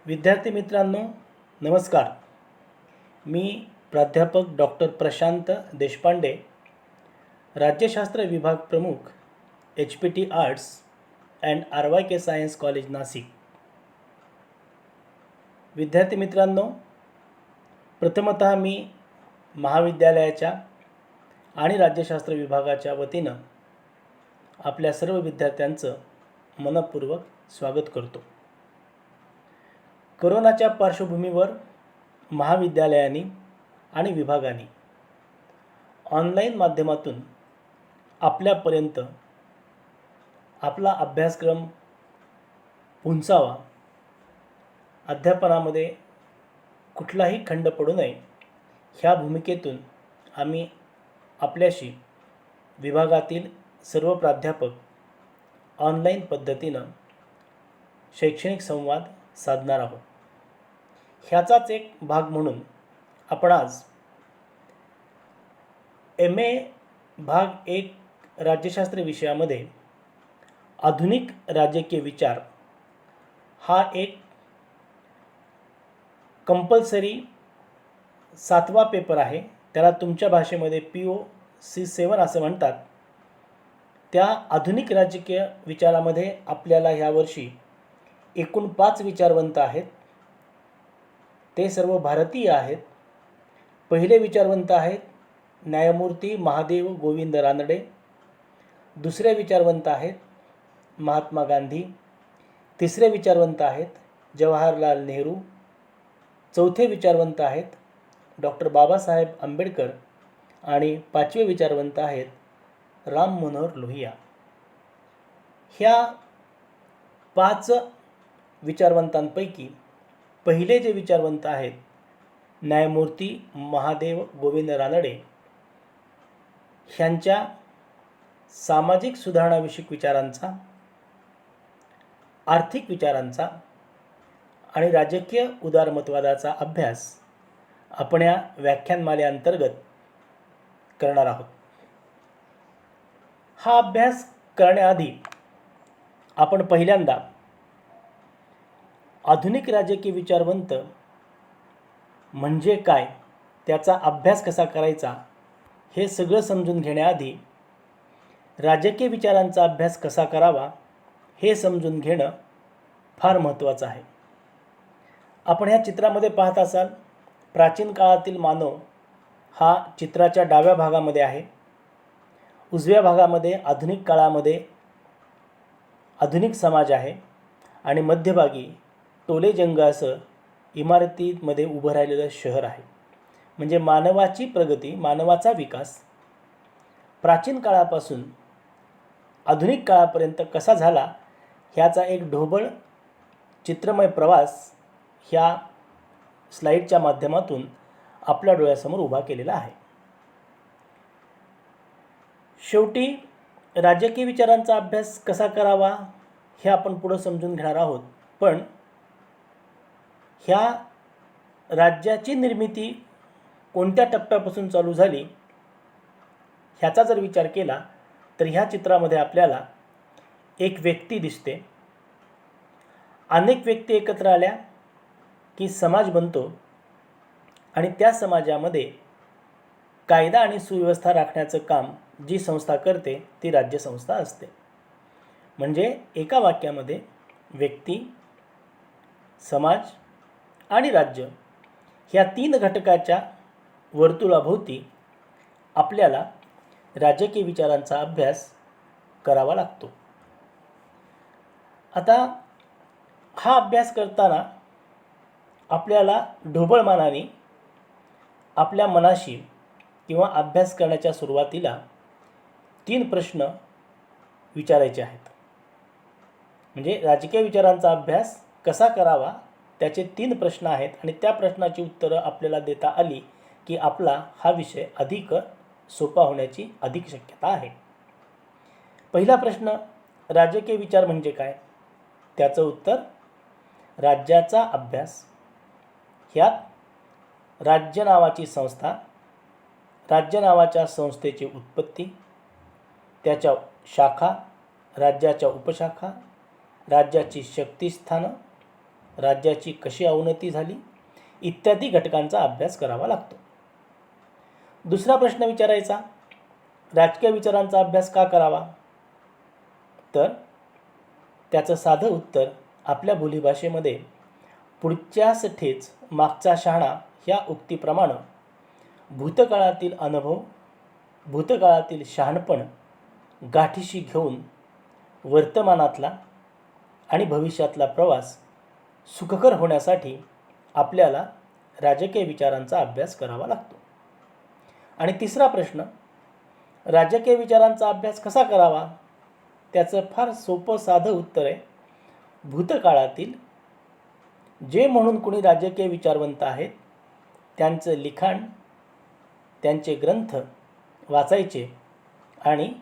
विद्यार्थी मित्रांनो, नमस्कार. मी प्राध्यापक डॉक्टर प्रशांत देशपांडे, राज्यशास्त्र विभाग प्रमुख, HPT arts and RYK science college Nashik. विद्यार्थी मित्रांनो, प्रथमतः मी महाविद्यालयाच्या आणि राज्यशास्त्र विभागाच्या वतीनं आपल्या सर्व विद्यार्थ्यांचं मनपूर्वक स्वागत करतो. कोरोनाच्या पार्श्वभूमीवर महाविद्यालयांनी आणि विभागांनी ऑनलाईन माध्यमातून आपल्यापर्यंत आपला अभ्यासक्रम पोहोचावा, अध्यापनामध्ये कुठलाही खंड पडू नये, ह्या भूमिकेतून आम्ही आपल्याशी विभागातील सर्व प्राध्यापक ऑनलाईन पद्धतीनं शैक्षणिक संवाद साधणार आहोत. ह्याचाच एक भाग म्हणून आपण आज MA भाग 1 राज्यशास्त्र विषयामध्ये आधुनिक राजकीय विचार हा एक कंपल्सरी 7वा पेपर आहे. त्याला तुमच्या भाषेमध्ये POC7 असं म्हणतात. त्या आधुनिक राजकीय विचारामध्ये आपल्याला ह्या वर्षी एकूण 5 विचारवंत आहेत. ते सर्व भारतीय आहेत. पहिले विचारवंत आहेत न्यायमूर्ती महादेव गोविंद रानडे. दुसरे विचारवंत आहेत महात्मा गांधी. तिसरे विचारवंत आहेत जवाहरलाल नेहरू. चौथे विचारवंत आहेत डॉक्टर बाबासाहेब आंबेडकर. आणि 5वे विचारवंत आहेत राम मनोहर लोहिया. ह्या 5 विचारवंतांपैकी पहिले जे विचारवंत आहेत न्यायमूर्ती महादेव गोविंद रानडे, ह्यांच्या सामाजिक सुधारणाविषयक विचारांचा, आर्थिक विचारांचा आणि राजकीय उदारमतवादाचा अभ्यास आपण या व्याख्यानमालेअंतर्गत करणार आहोत. हा अभ्यास करण्याआधी आपण पहिल्यांदा आधुनिक राजकीय विचारवंत म्हणजे काय, त्याचा अभ्यास कसा करायचा, हे सगळं समजून घेण्याआधी राजकीय विचारांचा अभ्यास कसा करावा हे समजून घेणं फार महत्त्वाचं आहे. आपण ह्या चित्रामध्ये पाहत असाल, प्राचीन काळातील मानव हा चित्राच्या डाव्या भागामध्ये आहे. उजव्या भागामध्ये आधुनिक काळामध्ये आधुनिक समाज आहे आणि मध्यभागी टोलेजंग असं इमारतीमध्ये उभं राहिलेलं शहर आहे. म्हणजे मानवाची प्रगती, मानवाचा विकास प्राचीन काळापासून आधुनिक काळापर्यंत कसा झाला ह्याचा एक ढोबळ चित्रमय प्रवास ह्या स्लाईडच्या माध्यमातून आपल्या डोळ्यासमोर उभा केलेला आहे. शेवटी राजकीय विचारांचा अभ्यास कसा करावा हे आपण पुढं समजून घेणार आहोत. पण ह्या राज्याची निर्मिती कोणत्या टप्प्यापासून चालू झाली ह्याचा जर विचार केला तर ह्या चित्रामध्ये आपल्याला एक व्यक्ती दिसते. अनेक व्यक्ती एकत्र आल्या की समाज बनतो आणि त्या समाजामध्ये कायदा आणि सुव्यवस्था राखण्याचं काम जी संस्था करते ती राज्यसंस्था असते. म्हणजे एका वाक्यामध्ये व्यक्ती, समाज आणि राज्य ह्या 3 घटकाच्या वर्तुळाभोवती आपल्याला राजकीय विचारांचा अभ्यास करावा लागतो. आता हा अभ्यास करताना आपल्याला ढोबळमानाने आपल्या मनाशी किंवा अभ्यास करण्याच्या सुरुवातीला 3 प्रश्न विचारायचे आहेत. म्हणजे राजकीय विचारांचा अभ्यास कसा करावा त्याचे 3 प्रश्न आहेत आणि त्या प्रश्नाची उत्तरं आपल्याला देता आली की आपला हा विषय अधिक सोपा होण्याची अधिक शक्यता आहे. पहिला प्रश्न, राजकीय विचार म्हणजे काय? त्याचं उत्तर, राज्याचा अभ्यास. ह्यात राज्य नावाची संस्था, राज्य नावाच्या संस्थेची उत्पत्ती, त्याच्या शाखा, राज्याच्या उपशाखा, राज्याची शक्तिस्थानं राज्याची कशी अवनती झाली इत्यादी घटकांचा अभ्यास करावा लागतो. दुसरा प्रश्न विचारायचा, राजकीय विचारांचा अभ्यास का करावा? तर त्याचं साधं उत्तर आपल्या बोलीभाषेमध्ये पुढच्यास ठेच मागचा शहाणा ह्या उक्तीप्रमाणे भूतकाळातील अनुभव, भूतकाळातील शहाणपण गाठीशी घेऊन वर्तमानातला आणि भविष्यातला प्रवास सुखकर होण्यासाठी आपल्याला राजकीय विचारांचा अभ्यास करावा लागतो. आणि तिसरा प्रश्न, राजकीय विचारांचा अभ्यास कसा करावा? त्याचं फार सोपं साधं उत्तर आहे, भूतकाळातील जे म्हणून कोणी राजकीय विचारवंत आहेत त्यांचं लिखाण, त्यांचे ग्रंथ वाचायचे आणि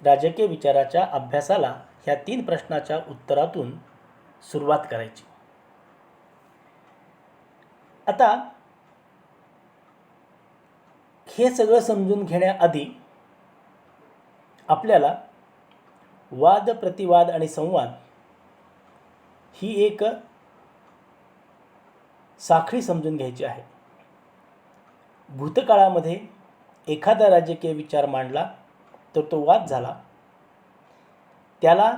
राजकीय विचाराच्या अभ्यासाला ह्या 3 प्रश्नाच्या उत्तरातून सुरुवात करायची. आता हे सगळं समजून घेण्याआधी आपल्याला वाद, प्रतिवाद आणि संवाद ही एक साखळी समजून घ्यायची आहे. भूतकाळामध्ये एखादा राजकीय विचार मांडला तर तो वाद झाला, त्याला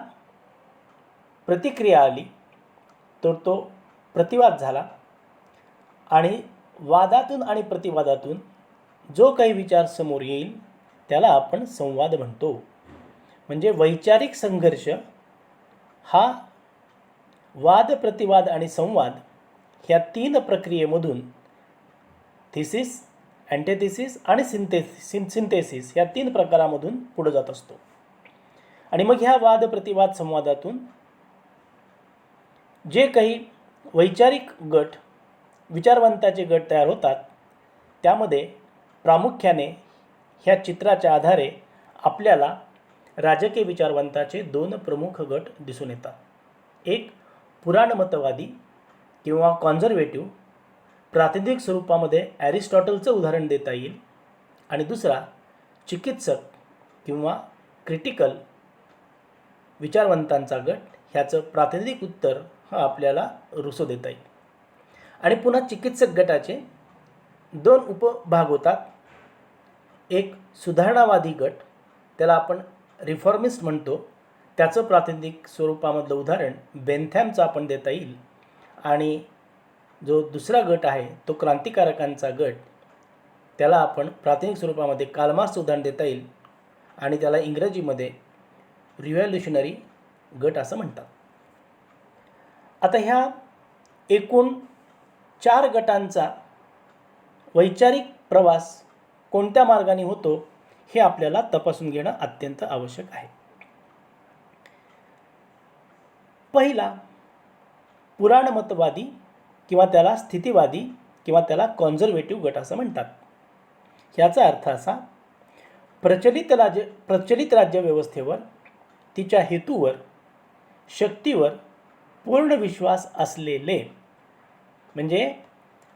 प्रतिक्रिया आली तर तो प्रतिवाद झाला आणि वादातून आणि प्रतिवादातून जो काही विचार समोर येईल त्याला आपण संवाद म्हणतो. म्हणजे वैचारिक संघर्ष हा वाद, प्रतिवाद आणि संवाद ह्या 3 प्रक्रियेमधून थिसिस, अँटिथिसिस आणि सिंथेसिस ह्या 3 प्रकारामधून पुढे जात असतो. आणि मग ह्या वाद, प्रतिवाद, संवादातून जे काही वैचारिक गट, विचारवंताचे गट तयार होतात त्यामध्ये प्रामुख्याने ह्या चित्राच्या आधारे आपल्याला राजकीय विचारवंताचे 2 प्रमुख गट दिसून येतात. एक पुराणमतवादी किंवा कॉन्झर्वेटिव्ह, प्रातिनिधिक स्वरूपामध्ये ॲरिस्टॉटलचं उदाहरण देता येईल. आणि दुसरा चिकित्सक किंवा क्रिटिकल विचारवंतांचा गट, ह्याचं प्रातिनिधिक उत्तर हा आपल्याला रुसो देता येईल. आणि पुन्हा चिकित्सक गटाचे 2 उपभाग होतात. एक सुधारणावादी गट, त्याला आपण रिफॉर्मिस्ट म्हणतो, त्याचं प्रातिनिधिक स्वरूपामधलं उदाहरण बेंथॅमचं आपण देता येईल. आणि जो दुसरा गट आहे तो क्रांतिकारकांचा गट, त्याला आपण प्रातिनिधिक स्वरूपामध्ये कार्ल मार्क्सचं उदाहरण देता येईल आणि त्याला इंग्रजीमध्ये रिव्हॉल्युशनरी गट असं म्हणतात. आता ह्या एकूण 4 गटांचा वैचारिक प्रवास कोणत्या मार्गाने होतो हे आपल्याला तपासून घेणं अत्यंत आवश्यक आहे. पहिला पुराणमतवादी किंवा त्याला स्थितीवादी किंवा त्याला कॉन्झर्वेटिव्ह गट असं म्हणतात. ह्याचा अर्थ असा, प्रचलित राज्यव्यवस्थेवर, तिच्या हेतूवर, शक्तीवर पूर्ण विश्वास असलेले, म्हणजे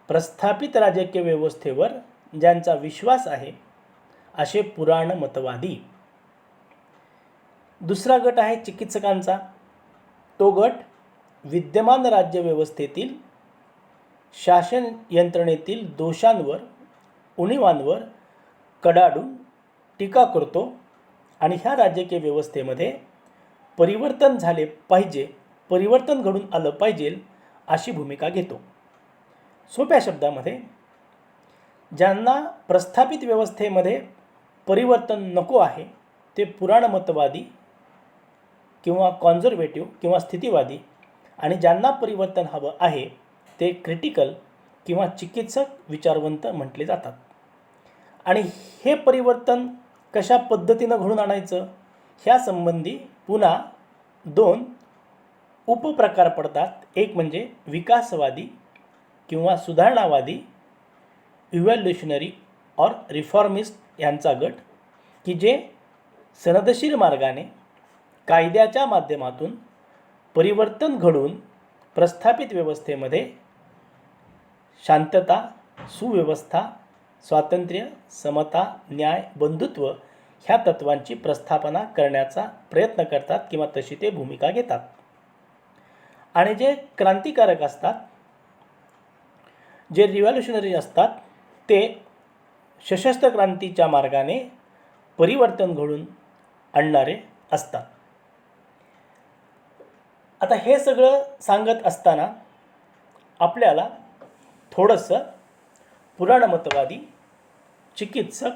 प्रस्थापित राजकीय व्यवस्थेवर ज्यांचा विश्वास आहे असे पुराणमतवादी. दुसरा गट आहे चिकित्सकांचा. तो गट विद्यमान राज्यव्यवस्थेतील शासन यंत्रणेतील दोषांवर, उणिवांवर कडाडून टीका करतो आणि ह्या राजकीय व्यवस्थेमध्ये परिवर्तन झाले पाहिजे, परिवर्तन घडून आलं पाहिजे अशी भूमिका घेतो. सोप्या शब्दामध्ये, ज्यांना प्रस्थापित व्यवस्थेमध्ये परिवर्तन नको आहे ते पुराणमतवादी किंवा कॉन्झर्वेटिव्ह किंवा स्थितीवादी, आणि ज्यांना परिवर्तन हवं आहे ते क्रिटिकल किंवा चिकित्सक विचारवंत म्हटले जातात. आणि हे परिवर्तन कशा पद्धतीनं घडून आणायचं ह्या संबंधी पुन्हा 2 उपप्रकार पडतात. एक म्हणजे विकासवादी किंवा सुधारणावादी, इव्हॉल्युशनरी और रिफॉर्मिस्ट यांचा गट, की जे सनदशीर मार्गाने कायद्याच्या माध्यमातून परिवर्तन घडवून प्रस्थापित व्यवस्थेमध्ये शांतता, सुव्यवस्था, स्वातंत्र्य, समता, न्याय, बंधुत्व ह्या तत्वांची प्रस्थापना करण्याचा प्रयत्न करतात किंवा तशी ते भूमिका घेतात. आणि जे क्रांतिकारक असतात, जे रिव्हॉल्युशनरी असतात, ते सशस्त्र क्रांतीच्या मार्गाने परिवर्तन घडून आणणारे असतात. आता हे सगळं सांगत असताना आपल्याला थोडंसं पुराणमतवादी, चिकित्सक,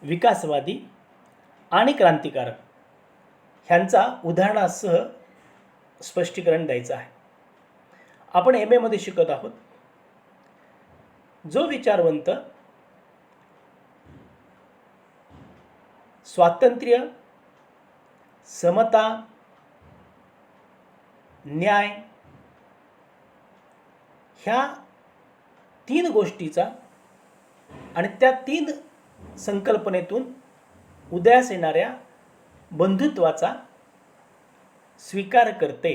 विकासवादी आणि क्रांतिकारक ह्यांचा उदाहरणासह स्पष्टीकरण द्यायचं आहे. आपण MA मध्ये शिकत आहोत. जो विचारवंत स्वातंत्र्य, समता, न्याय ह्या 3 गोष्टीचा आणि त्या 3 संकल्पनेतून उदयास येणाऱ्या बंधुत्वाचा स्वीकार करते.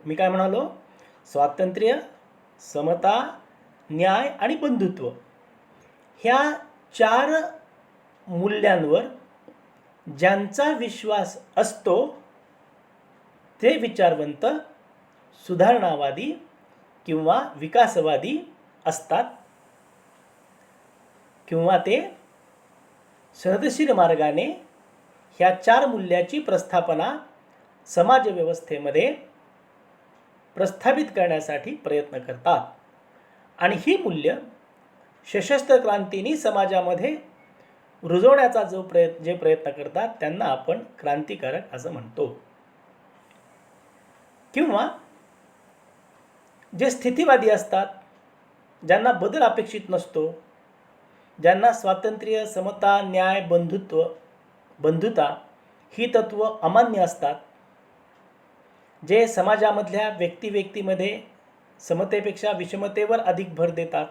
मी काय म्हणालो? स्वातंत्र्य, समता, न्याय आणि बंधुत्व ह्या 4 मूल्यांवर ज्यांचा विश्वास असतो ते विचारवंत सुधारणावादी किंवा विकासवादी असतात, किंवा ते सनदशीर मार्गाने ह्या 4 मूल्याची प्रस्थापना समाजव्यवस्थेमध्ये प्रस्थापित करण्यासाठी प्रयत्न करतात. आणि ही मूल्य सशस्त्र क्रांतीने समाजामध्ये रुजवण्याचा जे प्रयत्न करतात त्यांना आपण क्रांतिकारक असं म्हणतो. किंवा जे स्थितिवादी असतात, ज्यांना बदल अपेक्षित नसतो, ज्यांना स्वातंत्र्य, समता, न्याय, बंधुता ही तत्व अमान्य असतात, जे समाजामधल्या व्यक्तीमध्ये समतेपेक्षा विषमतेवर अधिक भर देतात,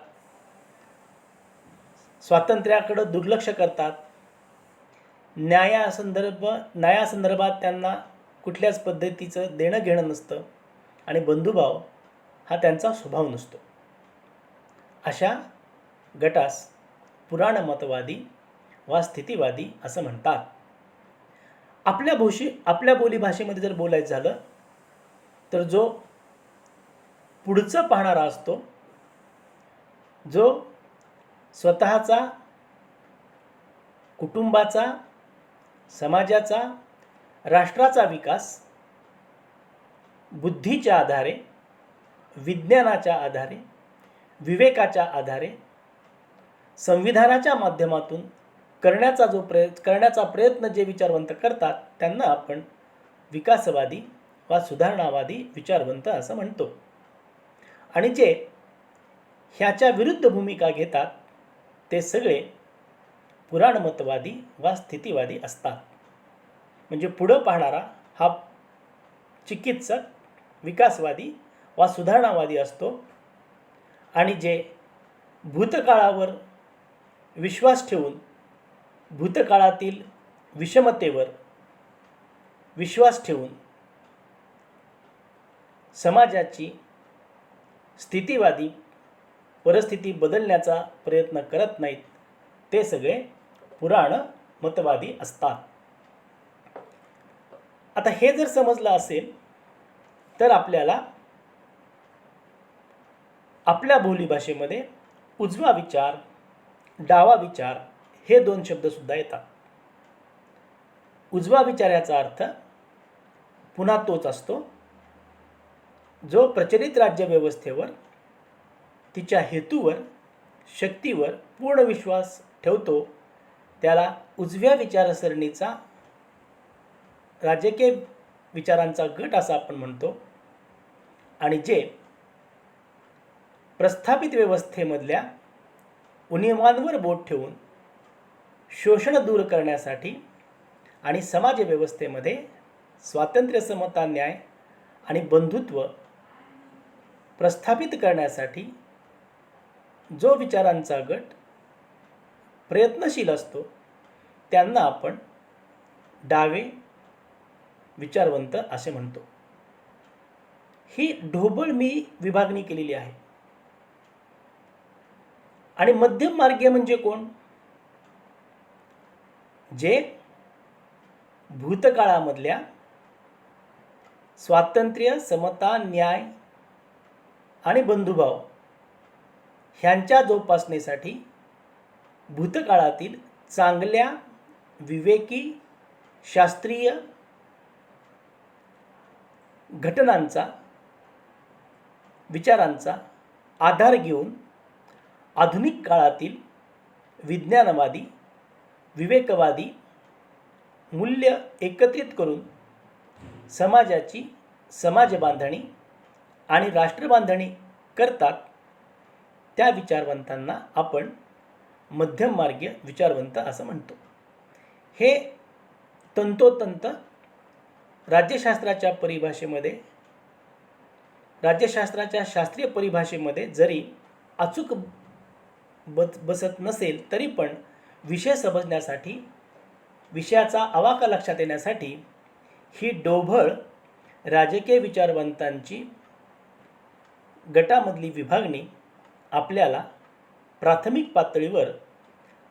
स्वातंत्र्याकडे दुर्लक्ष करतात, न्यायासंदर्भात त्यांना कुठल्याच पद्धतीचं देणं घेणं नसतं आणि बंधुभाव हा त्यांचा स्वभाव नसतो. अशा गटास पुराणमतवादी वा स्थितिवादी असं म्हणतात. आपल्या बोलीभाषेमध्ये जर बोलायचं झालं तर जो पुढचं पाहणारा असतो, जो स्वतःचा, कुटुंबाचा, समाजाचा, राष्ट्राचा विकास बुद्धीच्या आधारे, विज्ञानाच्या आधारे, विवेकाच्या आधारे, संविधानाच्या माध्यमातून करण्याचा प्रयत्न जे विचारवंत करतात त्यांना आपण विकासवादी वा सुधारणावादी विचारवंत असं म्हणतो. आणि जे ह्याच्या विरुद्ध भूमिका घेतात ते सगळे पुराणमतवादी वा स्थितिवादी असतात. म्हणजे पुढं पाहणारा हा चिकित्सक, विकासवादी वा सुधारणावादी असतो, आणि जे भूतकाळावर विश्वास ठेवून भूतकाळातील विषमतेवर विश्वास ठेवून समाजाची स्थितिवादी परिस्थिती बदलण्याचा प्रयत्न करत नाहीत, ते सगळे पुराणमतवादी असतात. आता हे जर समजलं असेल तर आपल्याला आपल्या बोलीभाषेमध्ये उजवा विचार, डावा विचार हे 2 शब्दसुद्धा येतात. उजवा विचार याचा अर्थ पुन्हा तोच असतो जो प्रचलित राज्यव्यवस्थेवर, तिच्या हेतूवर, शक्तीवर पूर्ण विश्वास ठेवतो, त्याला उजव्या विचारसरणीचा राजकीय विचारांचा गट असं आपण म्हणतो. आणि जे प्रस्थापित व्यवस्थेमधल्या उणिवांवर बोट ठेवून शोषण दूर करण्यासाठी आणि समाजव्यवस्थेमध्ये स्वातंत्र्य, समता, न्याय आणि बंधुत्व प्रस्थापित करण्यासाठी जो विचारांचा गट प्रयत्नशील असतो त्यांना आपण डावे विचारवंत असे म्हणतो. ही ढोबळ मी विभागणी केलेली आहे. आणि मध्यम मार्गीय म्हणजे कोण? जे भूतकाळामधल्या स्वातंत्र्य, समता, न्याय आणि बंधुभाव ह्यांच्या जोपासनेसाठी भूतकाळातील चांगल्या, विवेकी, शास्त्रीय घटनांचा, विचारांचा आधार घेऊन आधुनिक काळातील विज्ञानवादी, विवेकवादी मूल्य एकत्रित करून समाजाची समाजबांधणी आणि राष्ट्रबांधणी करतात, त्या विचारवंतांना आपण मध्यममार्गीय विचारवंत असं म्हणतो. हे तंतोतंत राज्यशास्त्राच्या परिभाषेमध्ये, राज्यशास्त्राच्या शास्त्रीय परिभाषेमध्ये जरी अचूक बसत नसेल तरी पण विषय समजण्यासाठी, विषयाचा आवाका लक्षात येण्यासाठी ही ढोबळ राजकीय विचारवंतांची गटामधली विभागणी आपल्याला प्राथमिक पातळीवर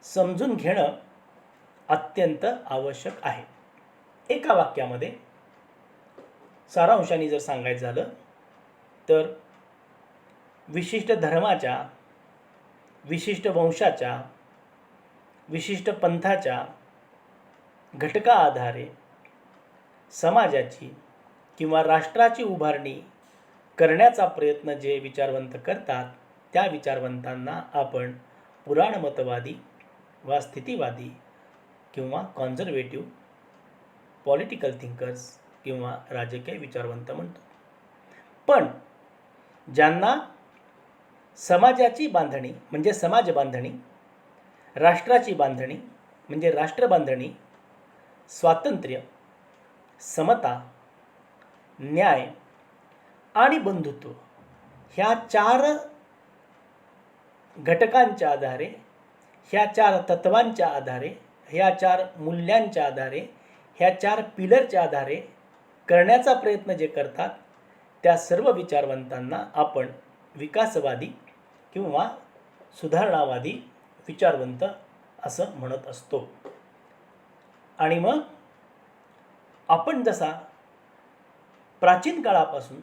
समजून घेणं अत्यंत आवश्यक आहे. एका वाक्यामध्ये सारांशाने जर सांगायचं झालं तर विशिष्ट धर्माच्या, विशिष्ट वंशाच्या, विशिष्ट पंथाच्या घटका आधारे समाजाची किंवा राष्ट्राची उभारणी करण्याचा प्रयत्न जे विचारवंत करतात, त्या विचारवंतांना आपण पुराणमतवादी वा स्थितीवादी किंवा कॉन्झर्वेटिव्ह पॉलिटिकल थिंकर्स किंवा राजकीय विचारवंत म्हणतो. पण ज्यांना समाजाची बांधणी म्हणजे समाज बांधणी, राष्ट्राची बांधणी म्हणजे राष्ट्रबांधणी, स्वातंत्र्य, समता, न्याय आणि बंधुत्व ह्या 4 घटकांच्या आधारे, ह्या 4 तत्वांच्या आधारे, ह्या 4 मूल्यांच्या आधारे, ह्या 4 पिलरच्या आधारे करण्याचा प्रयत्न जे करतात, त्या सर्व विचारवंतांना आपण विकासवादी किंवा सुधारणावादी विचारवंत असं म्हणत असतो. आणि मग आपण जसा प्राचीन काळापासून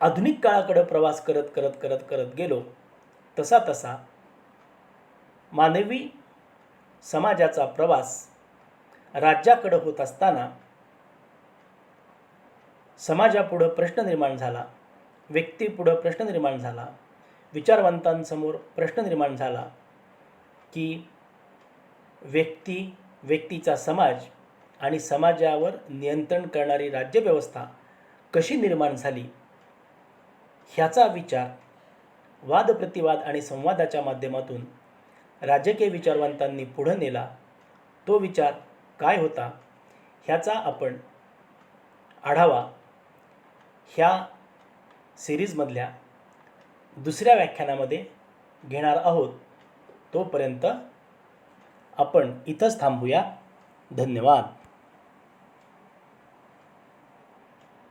आधुनिक काळाकडे प्रवास करत गेलो, तसा मानवी समाजाचा प्रवास राज्याकडे होत असताना समाजापुढं प्रश्न निर्माण झाला, व्यक्तीपुढं प्रश्न निर्माण झाला, विचारवंतांसमोर प्रश्न निर्माण झाला की व्यक्तीचा समाज आणि समाजावर नियंत्रण करणारी राज्यव्यवस्था कशी निर्माण झाली, ह्याचा विचार वादप्रतिवाद आणि संवादाच्या माध्यमातून राजकीय विचारवंतांनी पुढे नेला. तो विचार काय होता ह्याचा आपण आढावा ह्या सिरीजमधल्या दुसऱ्या व्याख्यानामध्ये घेणार आहोत. तोपर्यंत आपण इथंच थांबूया. धन्यवाद.